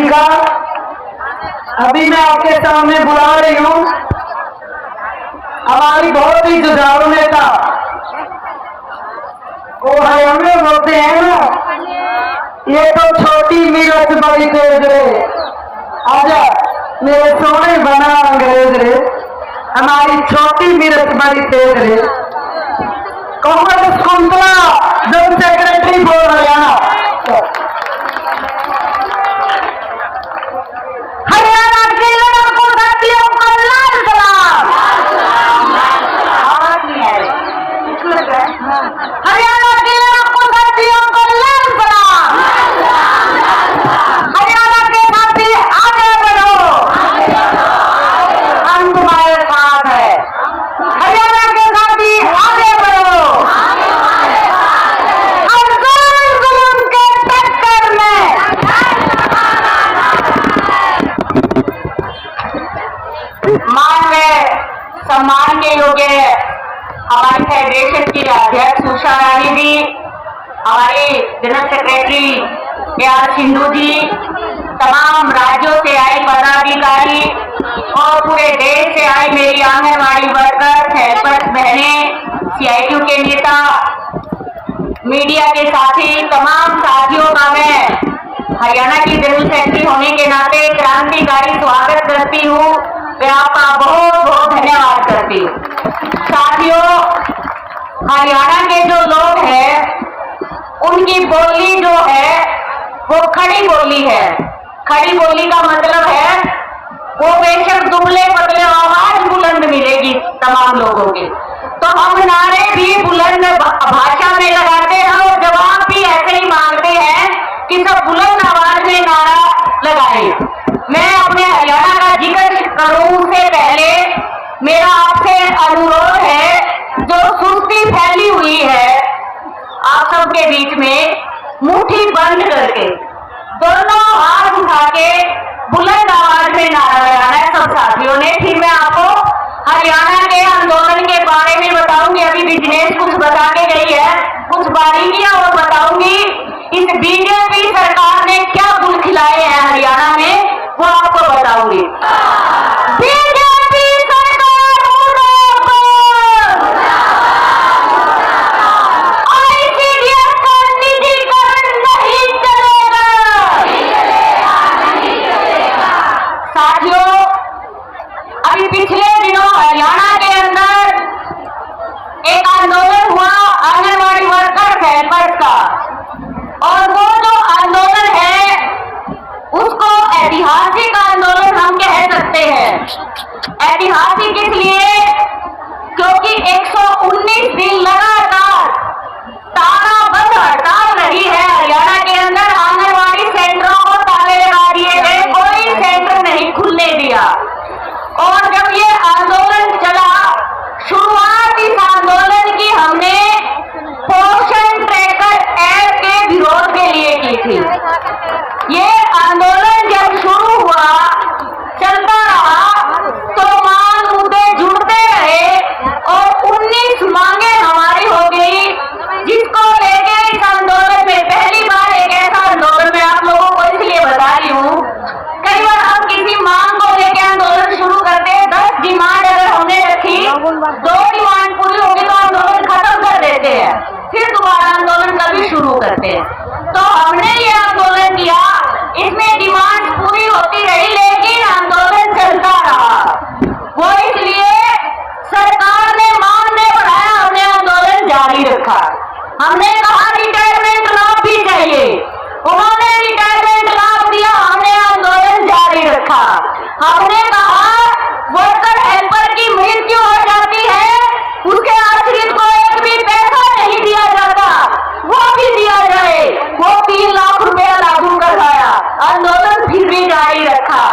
का अभी मैं आपके सामने बुला रही हूँ हमारी बहुत ही जुझारू नेता। वो हरियाणा बोलते हैं ना, ये तो छोटी मिर्च बड़ी तेज रे, आजा मेरे सोने बना अंग्रेज रे, हमारी छोटी मिर्च बड़ी तेज रे। कांग्रेस कुंतला जो सेक्रेटरी बोल हरियाणा, हरियाणा के लड़कों साथियों को लाल सलाम। हरियाणा के लड़कों साथियों को लाल सलाम। हरियाणा के साथी आगे बढ़ो, हम तुम्हारे साथ है। हरियाणा के साथी आगे बढ़ो, और जुल्म के टक्कर में माननीय सम्मान के योग्य हमारी फेडरेशन की अध्यक्ष उषा रानी जी, हमारे जनरल सेक्रेटरी के.आर. सिंधु जी, तमाम राज्यों से आए पदाधिकारी और पूरे देश से आए मेरी आंगनबाड़ी वर्कर्स, हेल्पर्स बहनें, CITU के नेता, मीडिया के साथी, तमाम साथियों का मैं हरियाणा की जनरल सेक्रेटरी होने के नाते क्रांतिकारी स्वागत करती हूँ। मैं आपका बहुत बहुत धन्यवाद करती हूँ। साथियों, हरियाणा के जो लोग हैं उनकी बोली जो है वो खड़ी बोली है। खड़ी बोली का मतलब है वो बेशक दुबले पतले आवाज बुलंद मिलेगी तमाम लोगों के, तो हम नारे भी बुलंद भाषा में लगाते हैं और जवाब भी ऐसे ही मांगते हैं कि सब बुलंद आवाज में नारा लगाए। मैं अपने हरियाणा का जिक्र करूं उससे पहले मेरा आपसे अनुरोध है, जो सुस्ती फैली हुई है आप सबके बीच में, मुट्ठी बंद करके दोनों हाथ उठा के बुलंद आवाज में नारा लगाना है सब साथियों ने। फिर मैं आपको हरियाणा के आंदोलन के बारे में बताऊंगी। अभी बिजनेस कुछ बता के गई है, कुछ बारीकियां और बताऊंगी। इस बीजेपी सरकार ने क्या गुल खिलाए हैं हरियाणा में वो आपको बताऊंगी। बीजेपी सरकार ICDS का निजीकरण नहीं चलेगा। साथियों, अभी पिछले दिनों हरियाणा के अंदर एक आंदोलन हुआ आंगनबाड़ी वर्कर्स हेल्पर्स का, और वो जो आंदोलन है उसको ऐतिहासिक आंदोलन हम कह सकते हैं। ऐतिहासिक इसलिए क्योंकि 119 दिन लगातार तालाबंद हड़ताल रही है हरियाणा के अंदर। आंगनबाड़ी सेंटरों को ताले लगा दिए गए, कोई सेंटर नहीं खुलने दिया। और जब ये आंदोलन चला, शुरुआत इस आंदोलन की हमने पोषण ट्रैकर ऐप के विरोध के लिए की थी। ये आंदोलन जब शुरू हुआ, चलता रहा, तो मांग मुद्दे जुड़ते रहे और 19 मांगे हमारी हो गई, जिसको लेके इस आंदोलन में पहली बार एक ऐसा आंदोलन मैं आप लोगों को इसलिए बता रही हूँ। कई बार हम किसी मांग को लेके आंदोलन शुरू करते हैं, 10 डिमांड अगर हमने रखी, 2 डिमांड पूरी होगी तो आंदोलन खत्म कर देते हैं, फिर दोबारा आंदोलन कभी शुरू करते हैं। तो हमने ये आंदोलन किया, इसमें डिमांड पूरी होती रही लेकिन आंदोलन चलता रहा। वो इसलिए सरकार ने मांग नहीं बढ़ाया, हमने आंदोलन जारी रखा। हमने कहा रिटायरमेंट लाभ भी चाहिए, उन्होंने रिटायरमेंट लाभ दिया, हमने आंदोलन जारी रखा। हमने कहा वर्कर हेल्पर की मृत्यु हो जाती है, उसके आश्रित को एक भी पैसा नहीं दिया जाता, वो भी दिया जाए। वो 3 लाख रुपया लागू करवाया, आंदोलन फिर भी जारी रखा।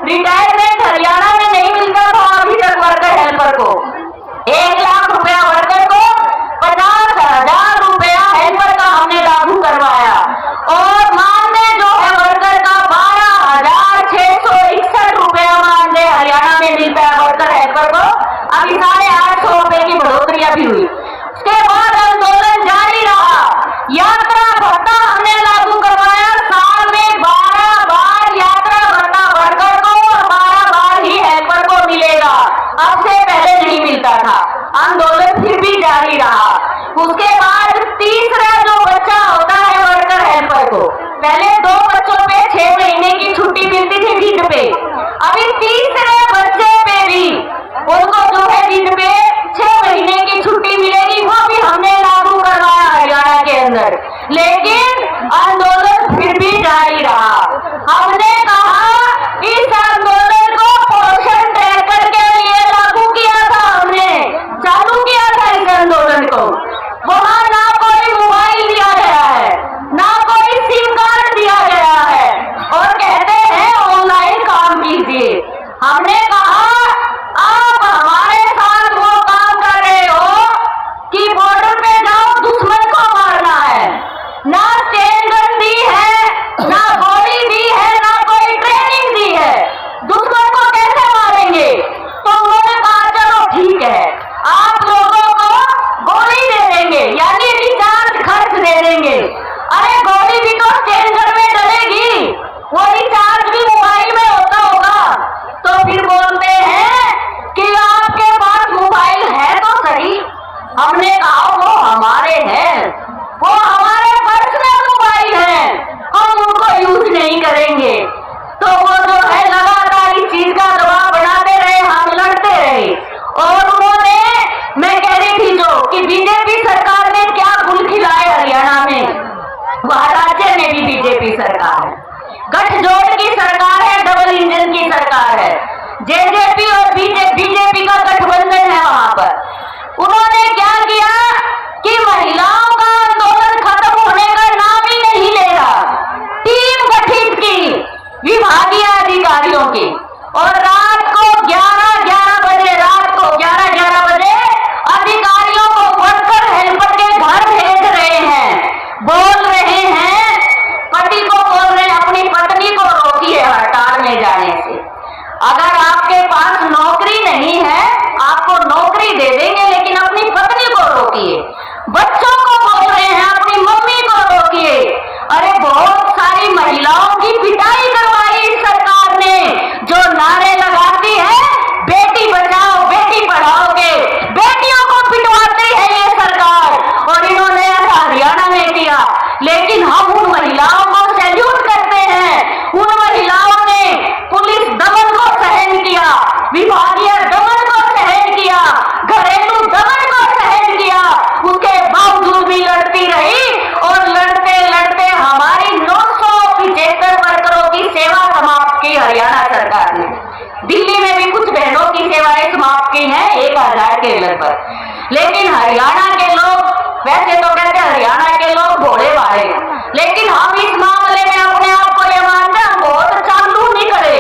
रिटायरमेंट हरियाणा में नहीं मिलता तो अभी तक वर्कर हेल्पर को 1 लाख रुपया वर्कर को, 50,000 रुपया हेल्पर का हमने लागू करवाया। और मानदेय जो है वर्कर का 12,661 रुपया मानदेय हरियाणा में मिलता है वर्कर हेल्पर को। अभी 850 रुपए की बढ़ोतरी भी हुई। उसके बाद आंदोलन जारी रहा, यात्रा भत्ता हमने लागू करवाया, साल में 12 बार यात्रा मिलता था, आंदोलन फिर भी जारी रहा। उसके बाद तीसरा जो बच्चा होता है वर्कर हेल्पर को, पहले 2 बच्चों पे 6 महीने की छुट्टी मिलती थी रीढ़ पे, अभी तीसरे बच्चे पे भी उनको जो है रीढ़ पे 6 महीने की छुट्टी मिलेगी, वो भी हमने लागू करवाया हरियाणा के अंदर। लेकिन आंदोलन फिर भी जारी रहा। हमने कहा इस आंदोलन को पोषण ट्रैकर के लिए लागू किया था, हमने चालू किया था इस आंदोलन को। वहां ना कोई मोबाइल दिया गया है, ना कोई सिम कार्ड दिया गया है, और कहते हैं ऑनलाइन काम कीजिए। हमने कहा आप हमारे साथ वो काम कर रहे हो कि बॉर्डर पे जाओ दुश्मन को मारना है, ना चेन गन दी है, ना गोली दी है, ना कोई ट्रेनिंग दी है, दुश्मन को कैसे मारेंगे? तो उन्होंने कहा चलो ठीक है, आप लोगों को गोली दे देंगे, यानी रिचार्ज खर्च दे देंगे। अरे गोली भी तो चेन गन में डलेगी, वो रिचार्ज भी मोबाइल में होता होगा। तो फिर बोलते हैं कि आपके पास मोबाइल है तो सही। हमने कहा वो हमारे हैं, वो हमारे पर्सनल मोबाइल हैं, हम उनको यूज नहीं करेंगे। तो वो जो है लगातार इस चीज का दबाव बनाते रहे, हम लड़ते रहे। और उन्होंने, मैं कह रही थी जो कि बीजेपी सरकार ने क्या गुल खिलाए हरियाणा में, वह राज्य में भी बीजेपी सरकार है, गठजोड़ की सरकार है, डबल इंजन की सरकार है, जेजेपी और बीजेपी का गठबंधन है। वहां पर उन्होंने क्या किया कि महिलाओं का आंदोलन खत्म होने का नाम ही नहीं ले रहा, टीम गठित की विभागीय अधिकारियों की, और रात को 11-11 बजे, रात को 11-11 बजे अधिकारियों को वर्कर हेल्पर के घर भेज रहे हैं, बोल रहे हैं, पति को बोल रहे हैं अपनी पत्नी को रोकिए हड़ताल में जाने से। अगर आपके पास नौकरी नहीं है, आपको नौकरी दे देंगे, लेकिन अपनी पत्नी को रोकिए। बच्चों को बोल रहे हैं अपनी मम्मी को रोकिए। अरे बहुत सारी महिलाओं की पिटाई करवाई इस सरकार ने, जो नारे लगाती है बेटी बचाओ बेटी पढ़ाओ के, बेटियों को पिटवाती है ये सरकार, और इन्होंने ऐसा हरियाणा में किया। लेकिन हम उन महिलाओं को सैल्यूट करते हैं, उन महिलाओं ने पुलिस दमन को सहन किया, विभागीय दमन को सहन किया, घरेलू दमन को सहन किया, उसके बावजूद भी लड़ती रही, और लड़ते लड़ते हमारी 975 वर्करों की सेवा समाप्त की हरियाणा सरकार ने। दिल्ली में भी कुछ बहनों की सेवाएं समाप्त की हैं 1000 के लगभग। लेकिन हरियाणा के लोग, वैसे तो कहते हैं हरियाणा के लोग भोले भाले, लेकिन हम इस मामले में अपने आप को ये मानते हैं हम बहुत चालू निकले।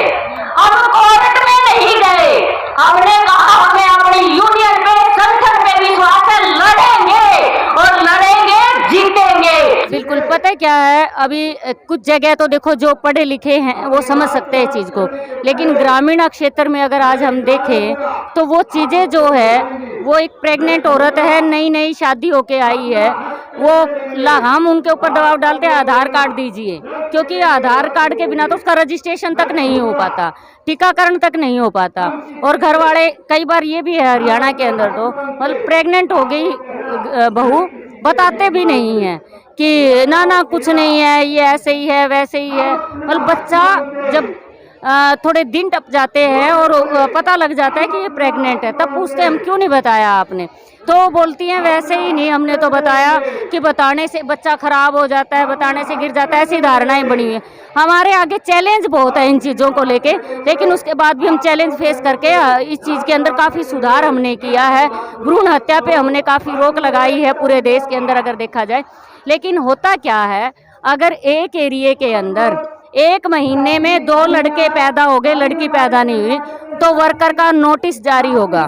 हम कोर्ट में नहीं गए, हमने कहा हमें अपनी यूनियन पे, संगठन पे विश्वास है, लड़ेंगे और लड़ेंगे, जीतेंगे। बिल्कुल, पता है क्या है, अभी कुछ जगह तो देखो जो पढ़े लिखे हैं वो समझ सकते हैं चीज़ को, लेकिन ग्रामीण क्षेत्र में अगर आज हम देखें तो वो चीज़ें जो है, वो एक प्रेग्नेंट औरत है, नई नई शादी होके आई है, वो हम उनके ऊपर दबाव डालते हैं आधार कार्ड दीजिए, क्योंकि आधार कार्ड के बिना तो उसका रजिस्ट्रेशन तक नहीं हो पाता, टीकाकरण तक नहीं हो पाता। और घर वाले, कई बार ये भी है हरियाणा के अंदर तो मतलब प्रेग्नेंट हो गई बहू, बताते भी नहीं है कि ना ना कुछ नहीं है, ये ऐसे ही है वैसे ही है। मतलब बच्चा जब थोड़े दिन टप जाते हैं और पता लग जाता है कि ये प्रेग्नेंट है, तब पूछते हैं हम क्यों नहीं बताया आपने, तो बोलती हैं वैसे ही नहीं, हमने तो बताया कि बताने से बच्चा खराब हो जाता है, बताने से गिर जाता है, ऐसी धारणाएं बनी हुई है। हमारे आगे चैलेंज बहुत है इन चीज़ों को लेके, लेकिन उसके बाद भी हम चैलेंज फेस करके इस चीज़ के अंदर काफ़ी सुधार हमने किया है। भ्रूण हत्या पे हमने काफ़ी रोक लगाई है पूरे देश के अंदर अगर देखा जाए। लेकिन होता क्या है, अगर एक एरिए के अंदर 1 महीने में 2 लड़के पैदा हो गए, लड़की पैदा नहीं हुई, तो वर्कर का नोटिस जारी होगा।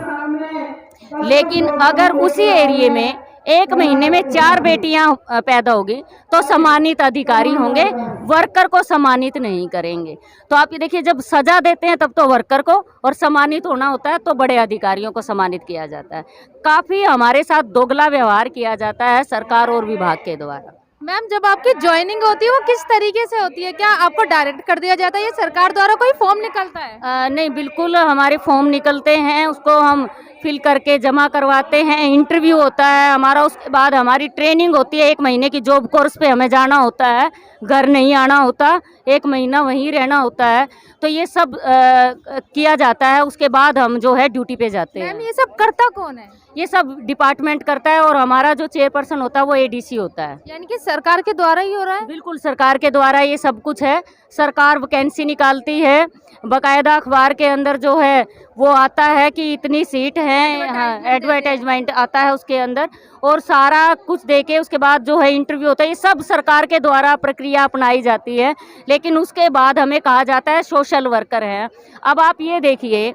लेकिन अगर उसी एरिए में 1 महीने में 4 बेटियां पैदा होगी तो सम्मानित अधिकारी होंगे, वर्कर को सम्मानित नहीं करेंगे। तो आप ये देखिए, जब सजा देते हैं तब तो वर्कर को, और सम्मानित होना होता है तो बड़े अधिकारियों को सम्मानित किया जाता है। काफ़ी हमारे साथ दोगला व्यवहार किया जाता है सरकार और विभाग के द्वारा। मैम, जब आपकी ज्वाइनिंग होती है वो किस तरीके से होती है? क्या आपको डायरेक्ट कर दिया जाता है या सरकार द्वारा कोई फॉर्म निकलता है? नहीं, बिल्कुल हमारे फॉर्म निकलते हैं, उसको हम फिल करके जमा करवाते हैं, इंटरव्यू होता है हमारा, उसके बाद हमारी ट्रेनिंग होती है, 1 महीने की जॉब कोर्स पे हमें जाना होता है, घर नहीं आना होता, 1 महीना वहीं रहना होता है। तो ये सब किया जाता है, उसके बाद हम जो है ड्यूटी पे जाते हैं। मैम ये सब करता कौन है? ये सब डिपार्टमेंट करता है और हमारा जो चेयरपर्सन होता है वो एडीसी होता है। यानी कि सरकार के द्वारा ही हो रहा है? बिल्कुल सरकार के द्वारा ये सब कुछ है। सरकार वैकेंसी निकालती है, बकायदा अखबार के अंदर जो है वो आता है कि इतनी सीट है, एडवर्टाइजमेंट आता है उसके अंदर, और सारा कुछ देके उसके बाद जो है इंटरव्यू होता है। ये सब सरकार के द्वारा प्रक्रिया अपनाई जाती है, लेकिन उसके बाद हमें कहा जाता है सोशल वर्कर है। अब आप ये देखिए,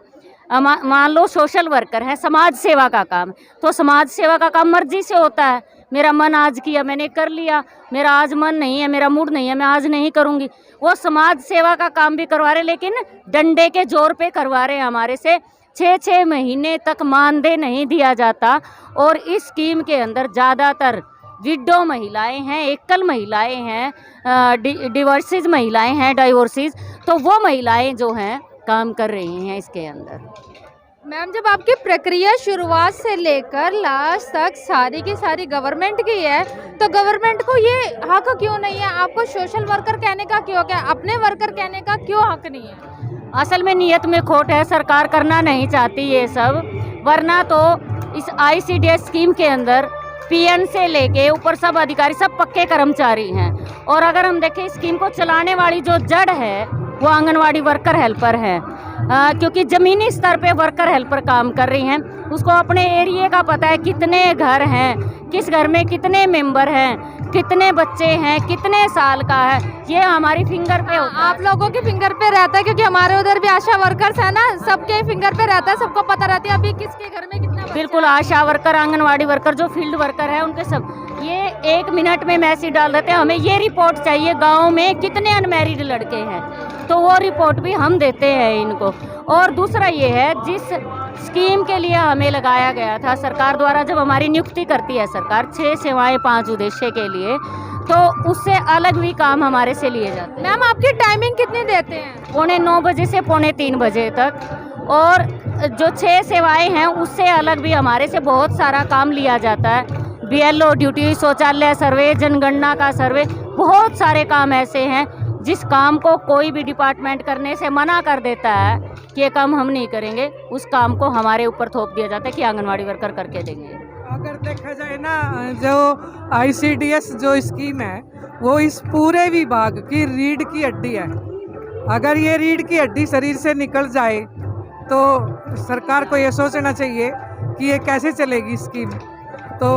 मान लो सोशल वर्कर है, समाज सेवा का काम, तो समाज सेवा का काम मर्जी से होता है। मेरा मन आज किया, मैंने कर लिया, मेरा आज मन नहीं है, मेरा मूड नहीं है, मैं आज नहीं करूँगी। वो समाज सेवा का काम भी करवा रहे, लेकिन डंडे के जोर पे करवा रहे हैं हमारे से। 6-6 महीने तक मानदेय नहीं दिया जाता, और इस स्कीम के अंदर ज़्यादातर विडो महिलाएं हैं, एकल महिलाएं हैं, डिवोर्सिस महिलाएं हैं, डाइवोर्सिस, तो वो महिलाएं जो हैं काम कर रही हैं इसके अंदर। मैम जब आपकी प्रक्रिया शुरुआत से लेकर लास्ट तक सारी की सारी गवर्नमेंट की है, तो गवर्नमेंट को ये हक क्यों नहीं है? आपको सोशल वर्कर कहने का क्यों, क्या अपने वर्कर कहने का क्यों हक नहीं है? असल में नियत में खोट है, सरकार करना नहीं चाहती ये सब, वरना तो इस ICDS स्कीम के अंदर PN से लेके ऊपर सब अधिकारी सब पक्के कर्मचारी हैं। और अगर हम देखें स्कीम को चलाने वाली जो जड़ है वो आंगनवाड़ी वर्कर हेल्पर है, क्योंकि ज़मीनी स्तर पे वर्कर हेल्पर काम कर रही हैं। उसको अपने एरिया का पता है, कितने घर हैं, किस घर में कितने मेंबर हैं, कितने बच्चे हैं, कितने साल का है, ये हमारी फिंगर पे होता है। आप लोगों के फिंगर पे रहता है, क्योंकि हमारे उधर भी आशा वर्कर्स है ना, सबके फिंगर पे रहता है, सबको पता रहती है अभी किसके घर में कितना बच्चा बिल्कुल, आशा वर्कर, आंगनवाड़ी वर्कर, जो फील्ड वर्कर है, उनके सब ये 1 मिनट में मैसेज डाल देते हैं, हमें ये रिपोर्ट चाहिए गाँव में कितने अनमैरिड लड़के हैं, तो वो रिपोर्ट भी हम देते हैं इनको। और दूसरा ये है, जिस स्कीम के लिए हमें लगाया गया था सरकार द्वारा, जब हमारी नियुक्ति करती है सरकार 6 सेवाएं 5 उद्देश्य के लिए, तो उससे अलग भी काम हमारे से लिए जाते हैं। मैम आपकी टाइमिंग कितनी देते हैं? 9:15 बजे से 2:45 बजे तक, और जो 6 सेवाएं हैं उससे अलग भी हमारे से बहुत सारा काम लिया जाता है। BLO ड्यूटी, शौचालय सर्वे, जनगणना का सर्वे, बहुत सारे काम ऐसे हैं जिस काम को कोई भी डिपार्टमेंट करने से मना कर देता है कि ये काम हम नहीं करेंगे, उस काम को हमारे ऊपर थोप दिया जाता है कि आंगनवाड़ी वर्कर करके देंगे। अगर देखा जाए ना, जो ICDS जो स्कीम है वो इस पूरे विभाग की रीढ़ की हड्डी है। अगर ये रीढ़ की हड्डी शरीर से निकल जाए तो सरकार को ये सोचना चाहिए कि ये कैसे चलेगी स्कीम। तो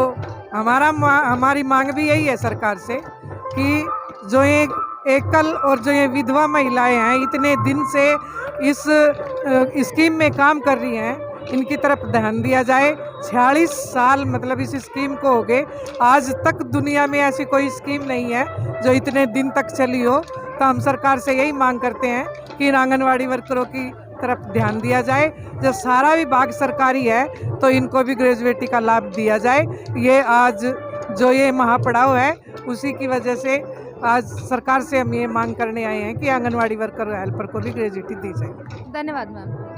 हमारी मांग भी यही है सरकार से कि जो ये एकल और जो ये विधवा महिलाएं हैं, इतने दिन से इस स्कीम में काम कर रही हैं, इनकी तरफ ध्यान दिया जाए। 46 साल मतलब इस स्कीम को हो गए, आज तक दुनिया में ऐसी कोई स्कीम नहीं है जो इतने दिन तक चली हो। तो हम सरकार से यही मांग करते हैं कि इन आंगनवाड़ी वर्करों की तरफ ध्यान दिया जाए। जब सारा विभाग सरकारी है तो इनको भी ग्रेजुएटी का लाभ दिया जाए। ये आज जो ये महापड़ाव है उसी की वजह से आज सरकार से हम ये मांग करने आए हैं कि आंगनवाड़ी वर्कर हेल्पर को भी ग्रेजुएटी दी जाए। धन्यवाद मैम।